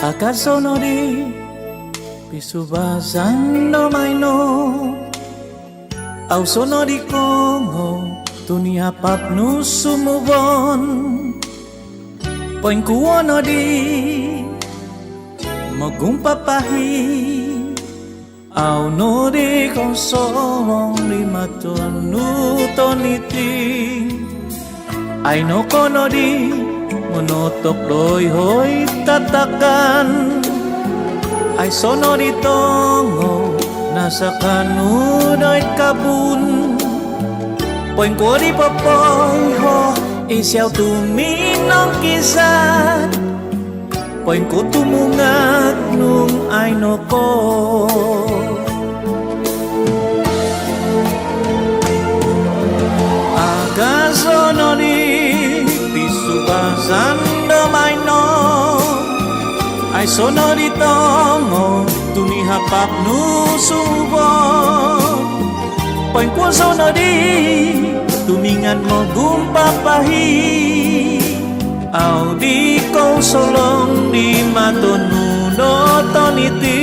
¿Acaso no di pisubasando maino? Au sono di Kongo dunia pap nu sumubon? Poin kuono di magumpapahi au no di konsolong di matonu toniti ai no kono di menutup doi hoi tatakan ay sono di tongo nasa kanudoi kabun poin ko di popoy ho isiaw tuminong kisat poin ko tumungat nung ay no ko aga sono di pisubasando maino ay sono di tongo tunihapap nu subo poin ko sono di tumingan mo gumpapahi au di konsolong di matonu no toniti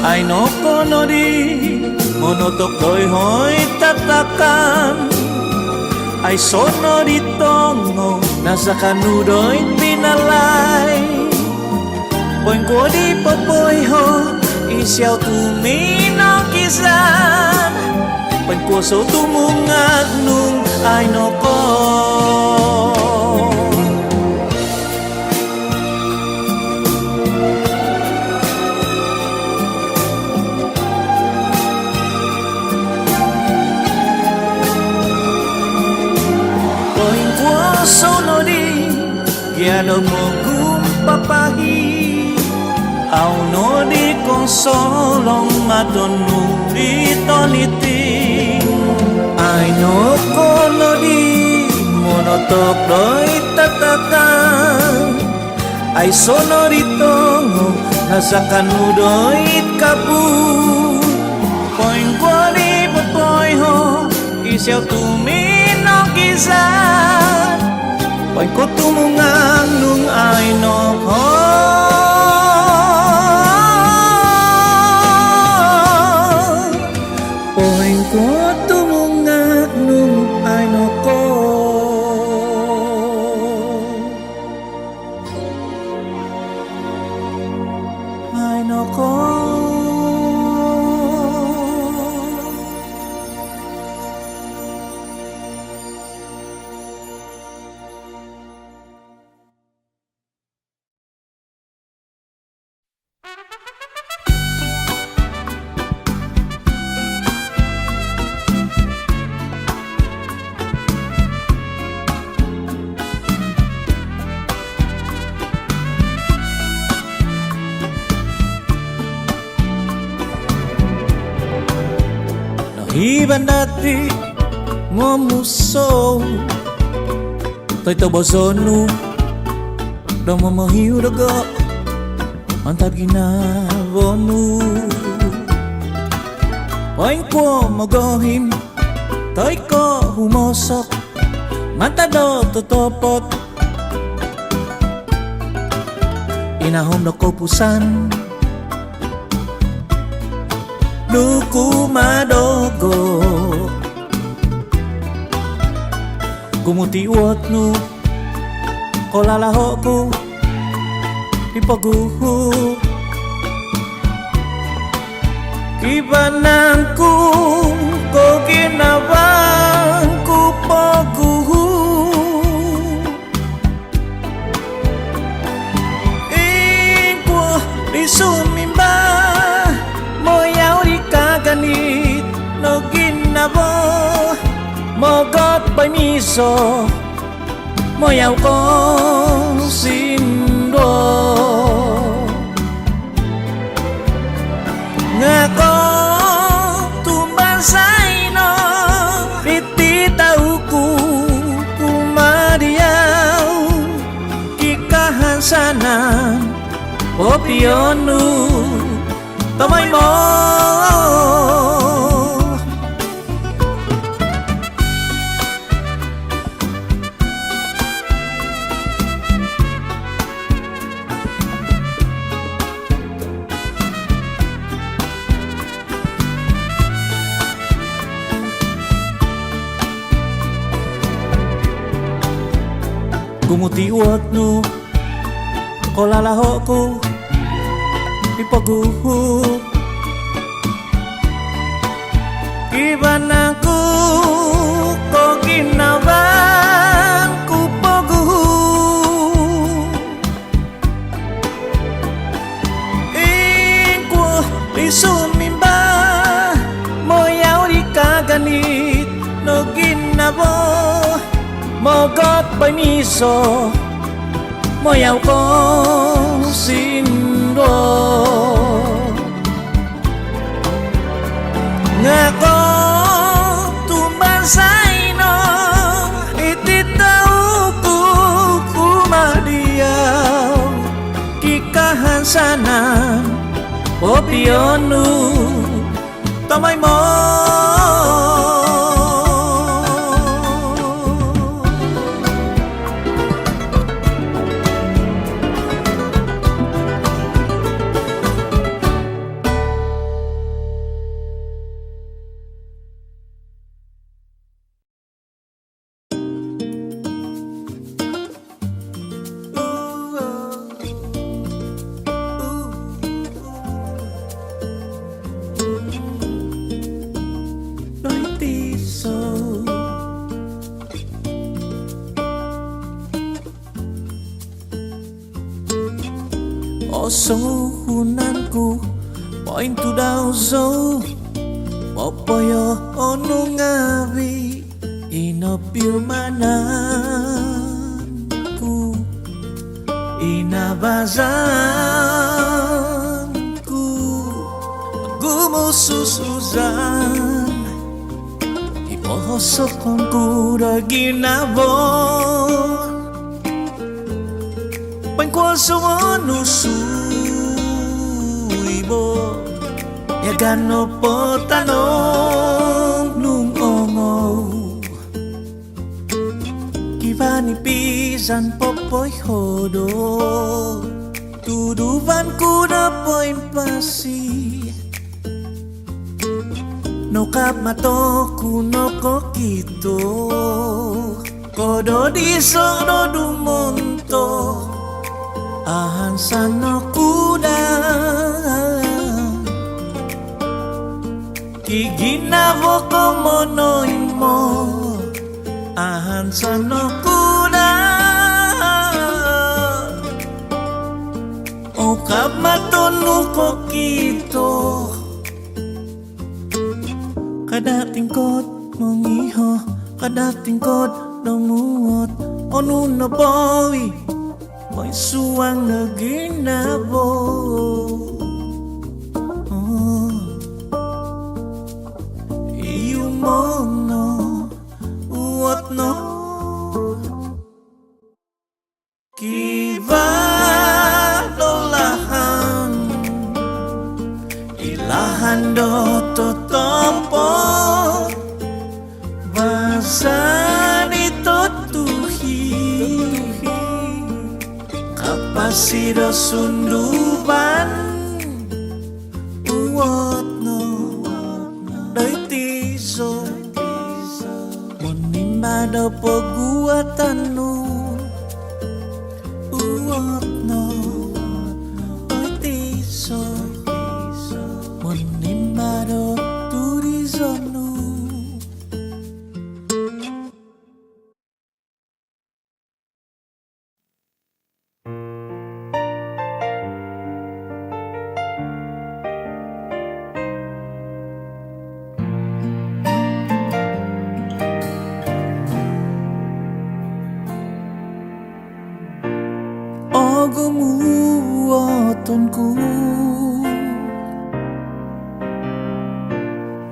ay no kono di monotok doi hoi tatakan ay sono di tongo nasa kanudoy pinalay poin ko di popoy ho isiaw tuminong kisan poin ko so tumungag nung ay no ko sono di giado mo gumpapahi au no di konsolong matonu di toniti ai no kono di monotok doi tatakan ai sono di tongo nasakan udoi kabu poin ko di popoy ho isiaw tuminong kisat poin ko tumungang nung ay no ko poin ko tumungang nung ay no ko ay no ko Iban dati ngomuso toy to bozonu do momohiu daga mantap ginawonu poin ko mogohim toy ko humosok matado totopot inahom do kopusan Duku madogo Gumuti uot nu Kolalaho Ipaguhu Kibanangku Ko kinawangku Paguhu Ingko Disumimba Moyaw di kaganit No ginabo Mogot pamiso Moyaw ko sindo Ngako tumbasay no Pititaw ko kumadiyaw Kikahansanan Popionu Tamay mo Kumutiwat no Kolalaho ko Ipaguho Iban ako Ko ginawan Ko paguho Ingko Isumimba Moyaw di kaganit No ginabo Mogot permiso Moyaw ko sindo Ngako tumbasay no Ititaw ko kumadiyaw Kikahansanan Popionu Tamay mo Osuhunanku Point to daw so Popoyo ono ngawi Inopilmananku Inabazanku Gumususuzan Ipohosokonku Daginabon Pangkuasuanusuibo Yagano po tanong nung ongo Kivani pisan popoy hodo Tuduvan ko na po'y pasi No kap mato kuno kokito Kodo diso no dumonto Ahan sana kuda Kiginavo ko monoy mo Ahan sana kuda O kamatonu ko kito Kadating kot mong iho Kadating kot namuot Onu na boy May suwang na ginabo Iyo mo no Uwat no Kiba lolahan Ilahan do totopo Basa Kapasido sunduban Uwat no Dai tiso Monimba do pagguatan no Uwat no Dai tiso Monimba do turizon no Gumuotonku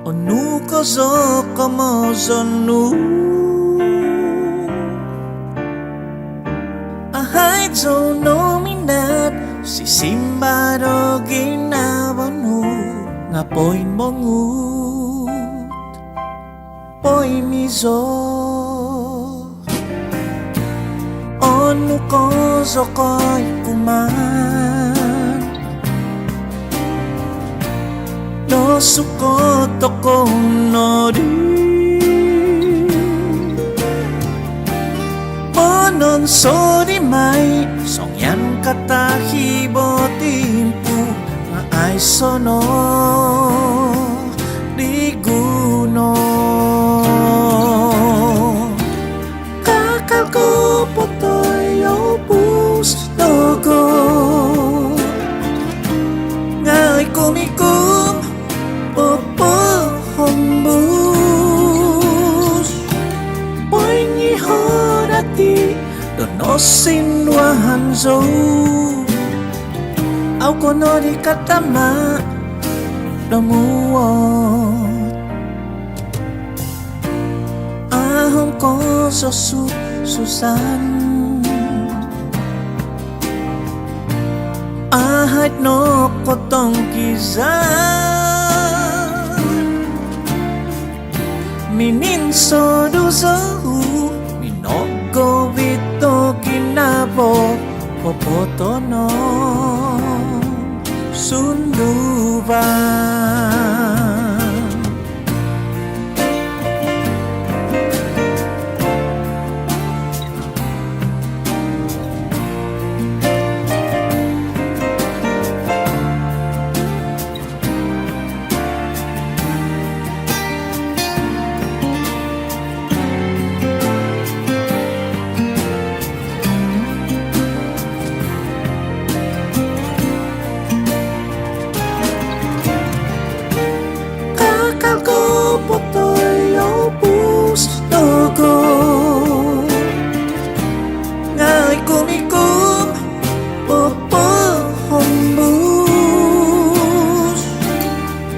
Onu kozo kamozonu Ahai zo no minat Sisimbaro ginawanu nga poin mongut poi mizo onu kozo koy kuman no suko toko nori monon sori mai songyan katahibo timpu nga ay sono di guno kakal ko potoy opus logo ngay kumikum popo hombus poy ngihorati donosin wahanzo au kono di katama domuot ahong ko susan ahad no kotong kizan mininso duzahu minogo vito kinabo popotono sunduvan potoy opus logo ngay kumikum popo hombus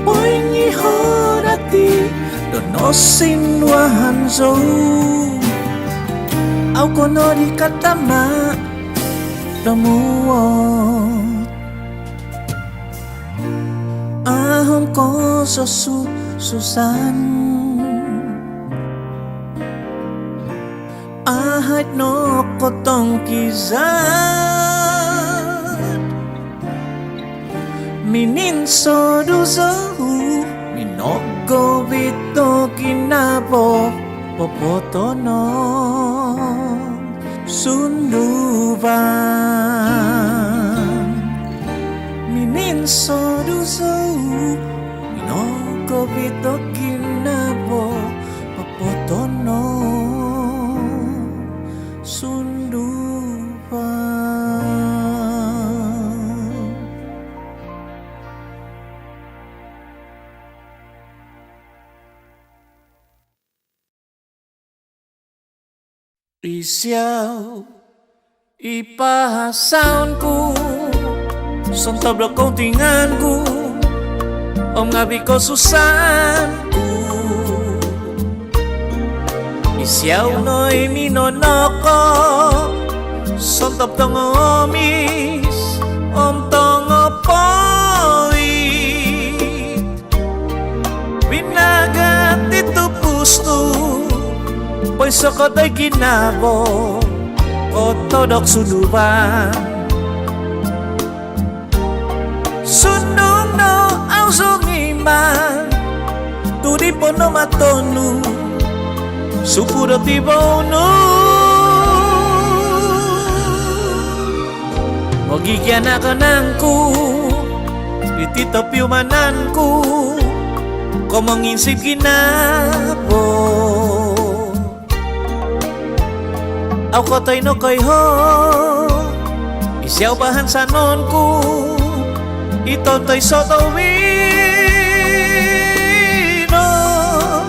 poy ngihorati donosin wahanzo au kono di katama domuot ahong ko susan ahad no kotong kizan mininso duzahu minogo vito kinabo popotono sunduvan mininso duzahu minogo vito kinabo popotono sunduvan. Isiaw ipahasaonku son tabla kontinganku om ngabi ko susanku isiaw noy minonoko son tab tongo omis om tongo poit binagat ito pusto poy sokot ay ginabo otodok suduban sunung no ang sungiman tudi po no matonu sukuro tibono mogigyan ako nangku itito piumananku komanginsip ginabo ako tayo no koy ho isiaw bahan sa nonku itontoy sotowino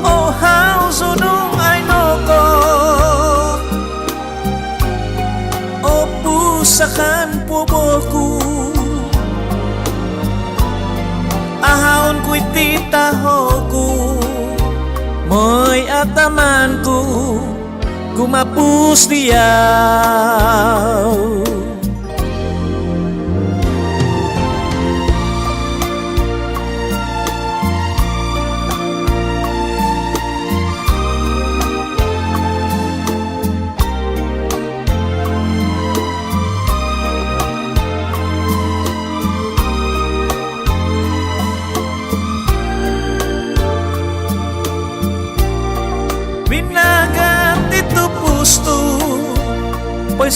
oh how sunung ay noko o pusakan puboku ahon ko'y titahoku mo'y atamanku gumapus diyaw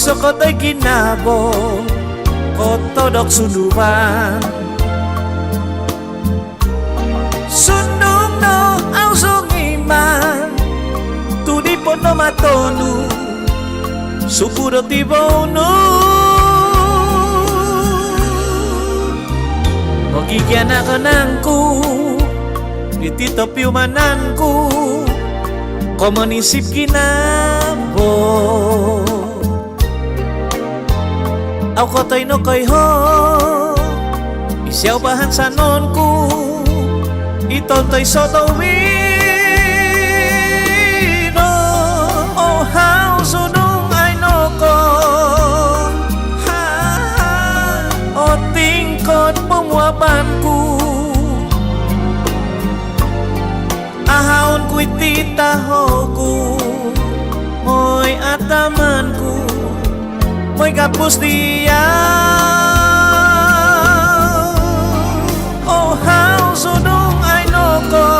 so koto'y ginabo kotodok sunduan sundong no ang sungiman tudi po no matonu sukuro tibono magigyan ako ng ku itito piumanan ku komunisip kinabo aw koto'y no koy ho isyaw bahan sa non ku itontoy sotowino oh how sunong ay no ko ha o tingkod pumuaban ku ahawon ko'y titaho ku mo'y ataman ku mo'y kapus diya oh how sunong ay no ko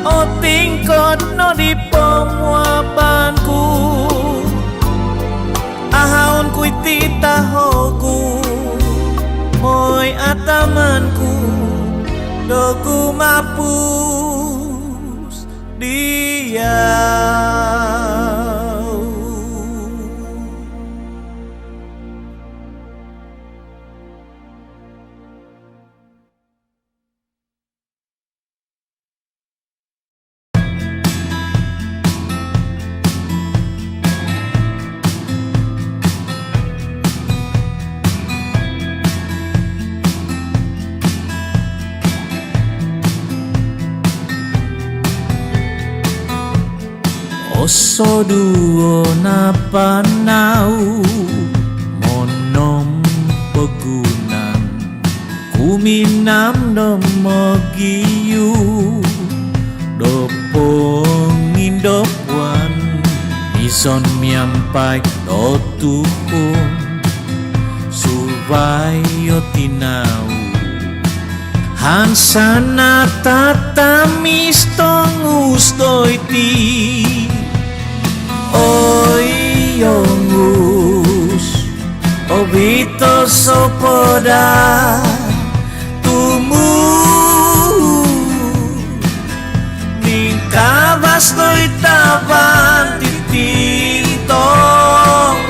o tingkod no di pumuaban ku ahawon ko'y titaho ku mo'y ataman ku do kumapus dia oso duo na panau monom pagunan kuminam no magiyu do pongin do puan ison miampai do tuhon subayo tinau hansana tatamis tong ustoi ti oi yongus obito sopoda tumu ningkabas no'y taban titintong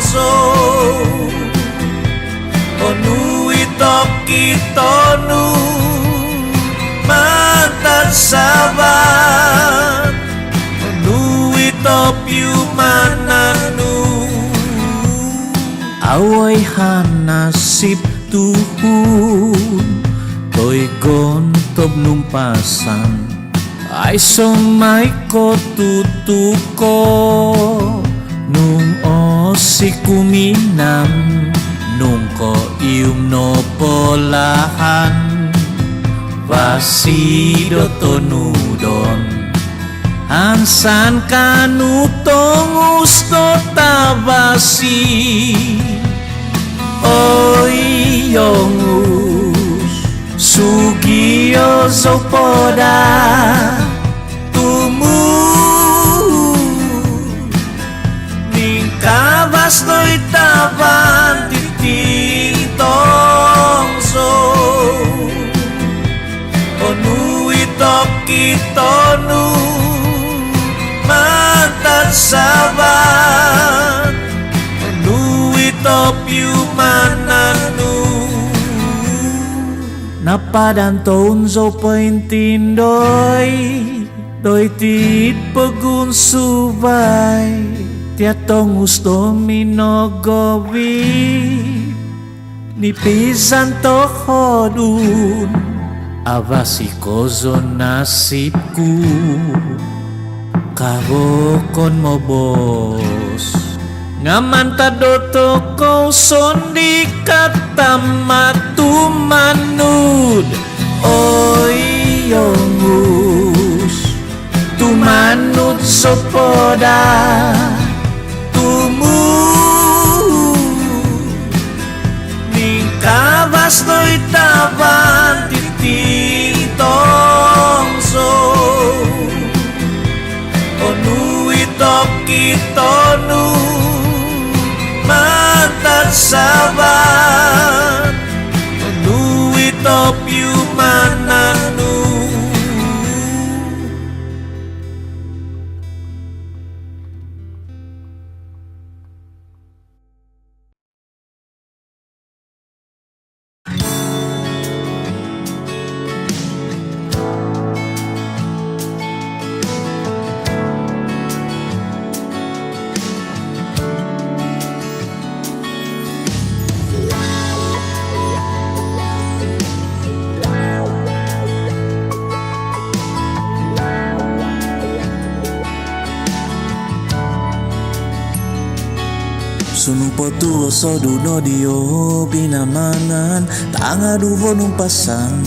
so onu itok kitonu magtansaban onu itop yumananu away hanasip tuhun to'y gontob lumpasan ay sumay ko tutuko nung osi kuminam nung ko ium no polahan vasido tonudon ansan kanutong usto tabasi oi yongus sugio sopoda tumu ningkabas no'y taban titintong so onu itok kitonu magtansaban onu itop yumananu napadanton so paintindoy doy tit pagun subay tiatong gusto minogobi nipisan to hodun avasikozo nasibku kabokon mo bos ngaman tadoto ko sondi katamatumannud oi yongus tumanud sopoda tumu ningkabas no'y taban titintong so onu itop kiton sabat Nui top you mananu Sunung potu oso duno dio pinamanan Tanga duvo nung pasan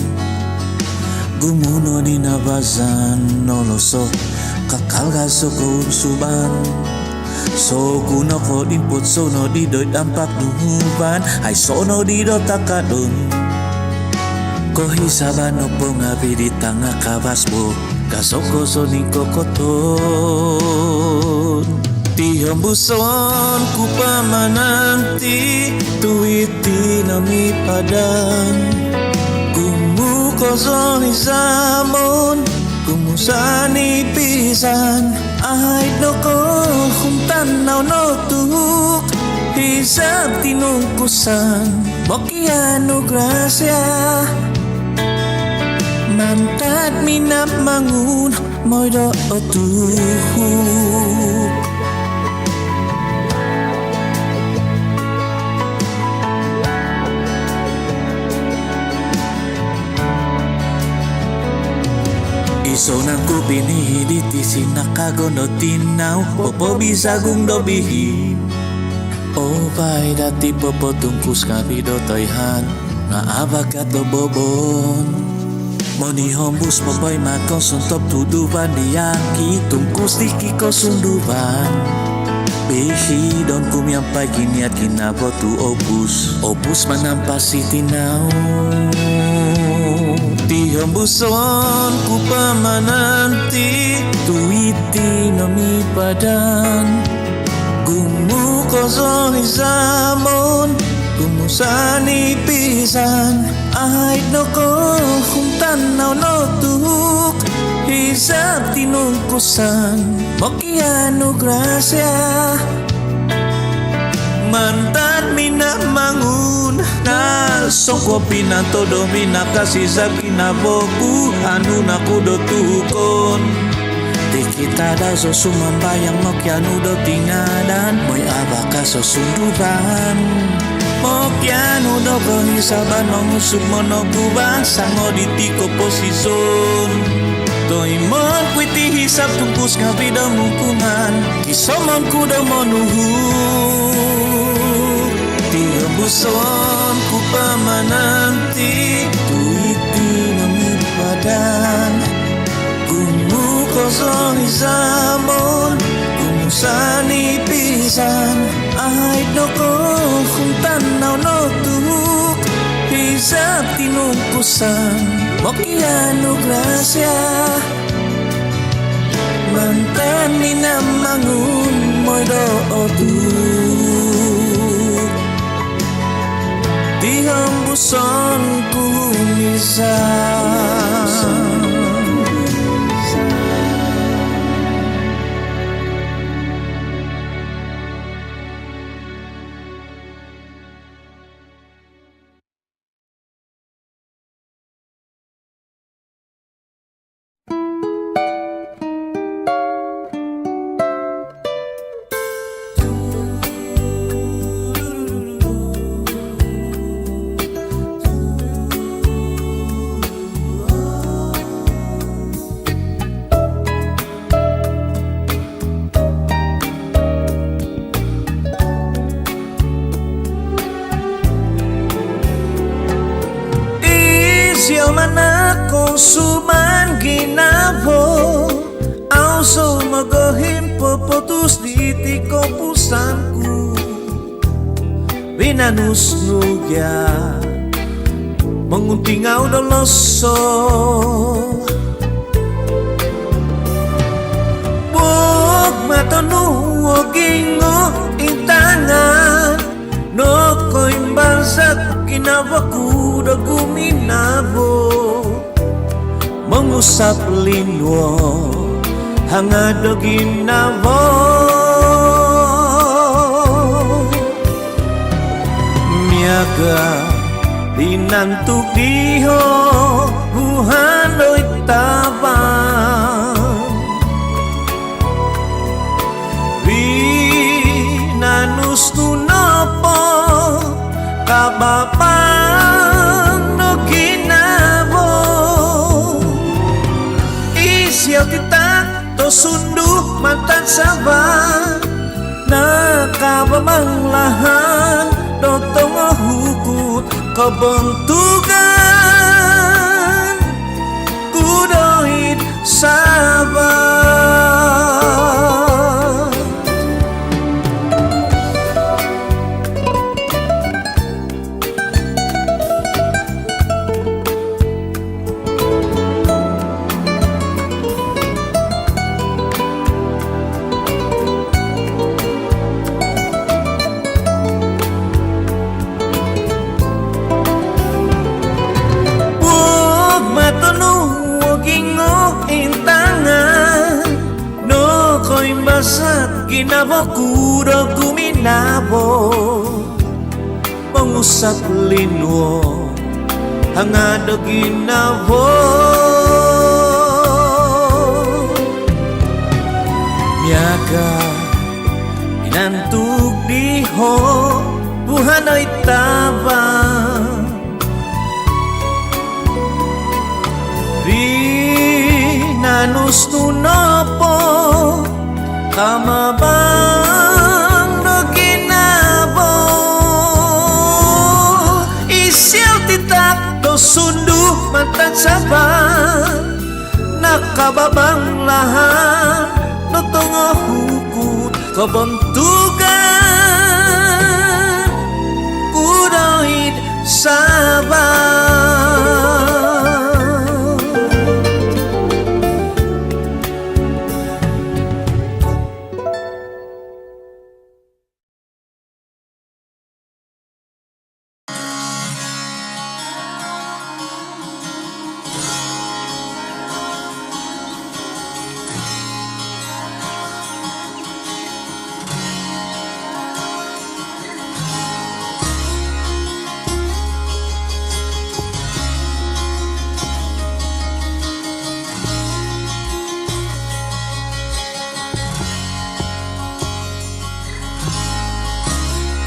Gumuno di nabazan Noloso kakal gaso ko unsuban So kuno ko input sono di doy dampak nuhuban Ay sono di do takadun Ko hisaban no pongabi di tanga kabasbo Kasoko so ni kokoton Tihembuson ku pamananti Tuiti nami padan Kumu kozo hizamon Kumusani pisan Ahit no ko humtan naw no tuhuk Hisab tinungkusan Mokiano grasya Mantat minap mangun Moy do tuhuk Iso nang ku pinihiditi sinakagono tinaw Popo bisa gung dobihin O pai dati popo tungkus kapido toyhan Nga abakat lo bobon Moni hombus popoy mako suntop tuduban diyaki Tungkus diki ko sunduban Bihi don kumyampai kiniat kinabo tu opus Opus manampasi tinaw Tihembuson ku pamananti Tuiti nami padan Gumu kozo hizamon Gumusani pisan Ahit no ko humtan naw no tuhuk Hisab tinungkusan Mokiano grasya Mantan minamangun na songko pinantodo minakasisa kinaboku anu nakudo tukon Tikita da so sumambayang mokyanu do tingadan Moy abaka so sunduban Mokyanu do prohisaban mangusuk monokuban Sango ditiko posison Toimon kwiti hisap tungkus kapido mungkungan Kisomon kudo monuhu Tihembuson ku pamananti Tuiti nami padan Gumu kozo hizamon Gumusani pisan Ahit no ko humtan naw no tuhuk Hisab tinungkusan Mokiano grasya Mantan minamangun moy do otuk Tihembuson ku misal Suman ginabo Au so magahim papatus di kompusanku Binanusnugya Menguntingaw doloso Buk matanuwa gingo intangan Nok ginawa ko na guminabo, mengusap linwo hangad na ginawa. Miaga dinantuk diho buhanoy tabang, winanus tunapa kabapang no ginabo. Isyaw kita to sundu mantan sabar, nakabamang lahan dotong hukut kebentukan kudoit sabar. Basat ginawa ko na guminabo, mengusap linwo hangad na ginabo. Miaga inantug diho buhanay tabang, winanus tunopo kamabang no ginabo. Isyaw titak do sundu mantan sabar, nakababang lahan no tongo hukut kebentukan kudoit sabar.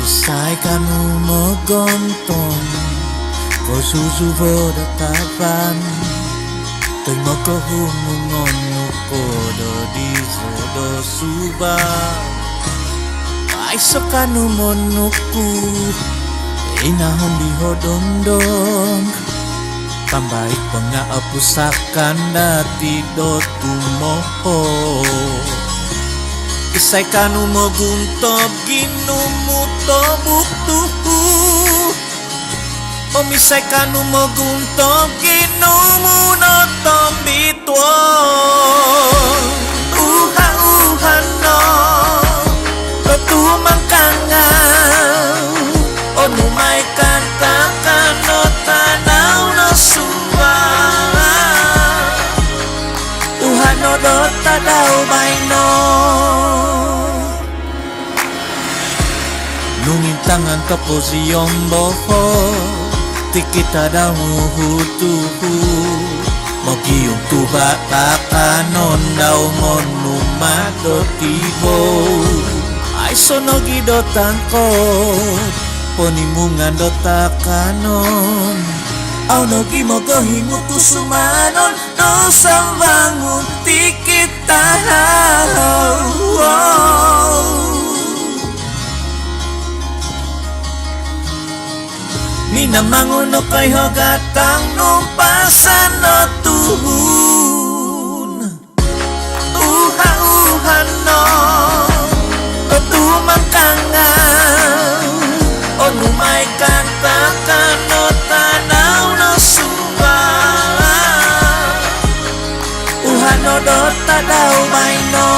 Sai kanu mogontong ko susu boda tapan, toy mo ko humungon ko do di do suba. Ay so kanu monuku inahon di hodondong, pambaik pangaapusakan dati do tumoho. Isay kanu mo guntob ginumuto buktuhu, omisay kanu mo guntob ginumunoto bitwo. Uha-uhan no totumang kangaw, o numay kantakan no tanaw no suwa. Uhan no do tadaw bay no, nungin tangan tapos iyong boho, tikita daw hutuhu. Magiyong tuba takanon daw monumado tibo. Ay sonogi do tangkot, ponimungan do takanon. Aw nogi mo gahingot kusumanon, no sambangun tikita daw. Minamangon no kay hagatang numpasan no tuhun. Uha-uhan no o tumangkangaw, o numay kantakan no tanaw no suba. Uhan no do tadaw bay no,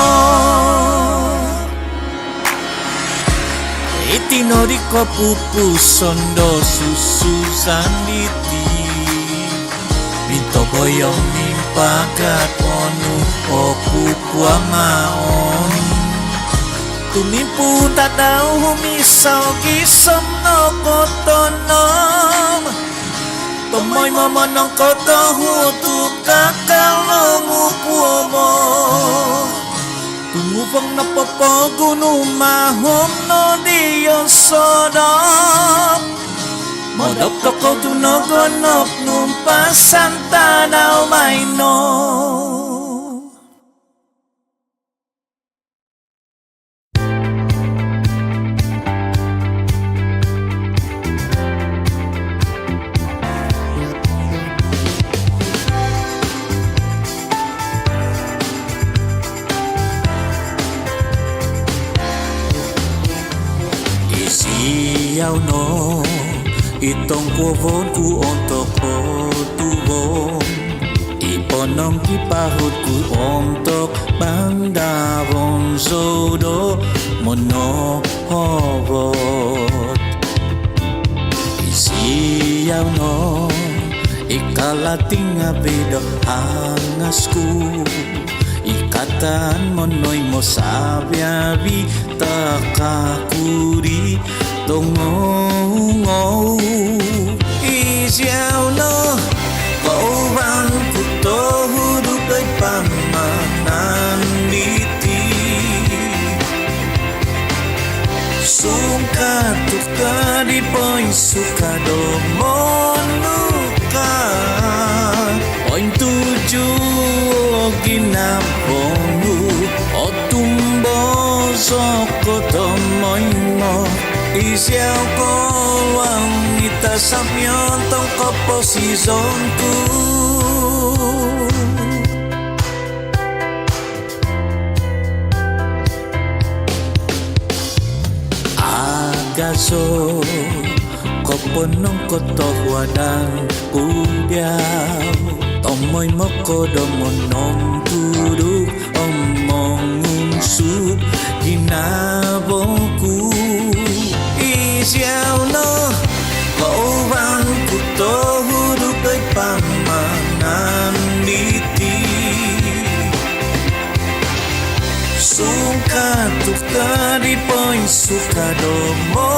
itinori toko pupu sondo susu sanditi Minto boyong nimpagat onu pupu amaon Tumimpu tak tahu misau kisam no kotonom Tomoy mama nang koto hutu kakal no ngupuomo Tumupang na papagunu mahom no diyo sodom Modok toko tunogonok numpasan tanaw may no Isiyaw no Itong kuwon ku untuk tuwong Iponong kipahod ku untuk bandawon zodo mono hobot Isiyaw no Ikalating abido hangasku Ikatan monoy mo sabyabi takakuri Tongong Isiyaw no Kauban ku tohuduk ay pamanan diti Sungkat tuka di poin suka domonuka Poin tujuh ginaponu Otumbo soko tomoy mo Isiyaw ko ang itasapyon tong kaposisyon ko Agaso koponong kotohwadan ubiyaw Tomoy mo kodomonong turuk omong unsub ginaboku Isiyaw no Kauban ku tohuduk ay pamanan diti Sungkat tuka di poin suka domonuka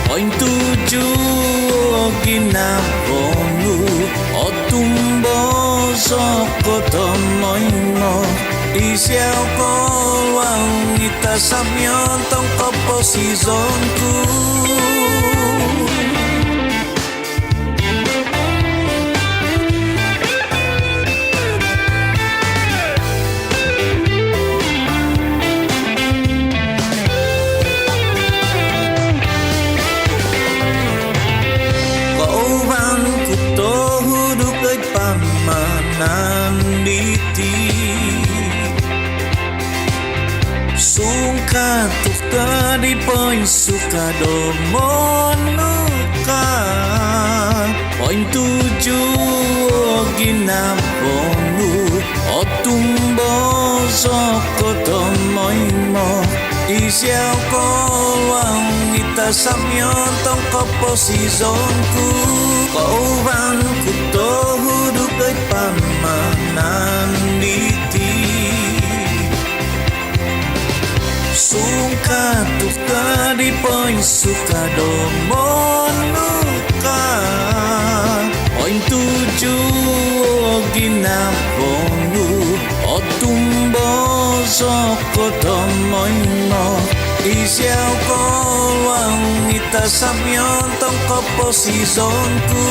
Poin tujuh ginaponu Otumbo soko tomoy mo Isiyaw ko ang itasapyon tong kaposisyon ko Kauban ku tohuduk ay pamanan diti Sungkat tuka di poin suka domonuka Poin tujuh ginaponu Otumbo soko tomoy mo Isiyaw ko ang itasapyon tong kaposisyon ko Kauban ku tohuduk ay pamanan diti Sungkat tuka di poin suka domonuka Poin tujuh ginaponu Otumbo soko tomoy mo Isiyaw ko ang itasapyon tong kaposisyon ko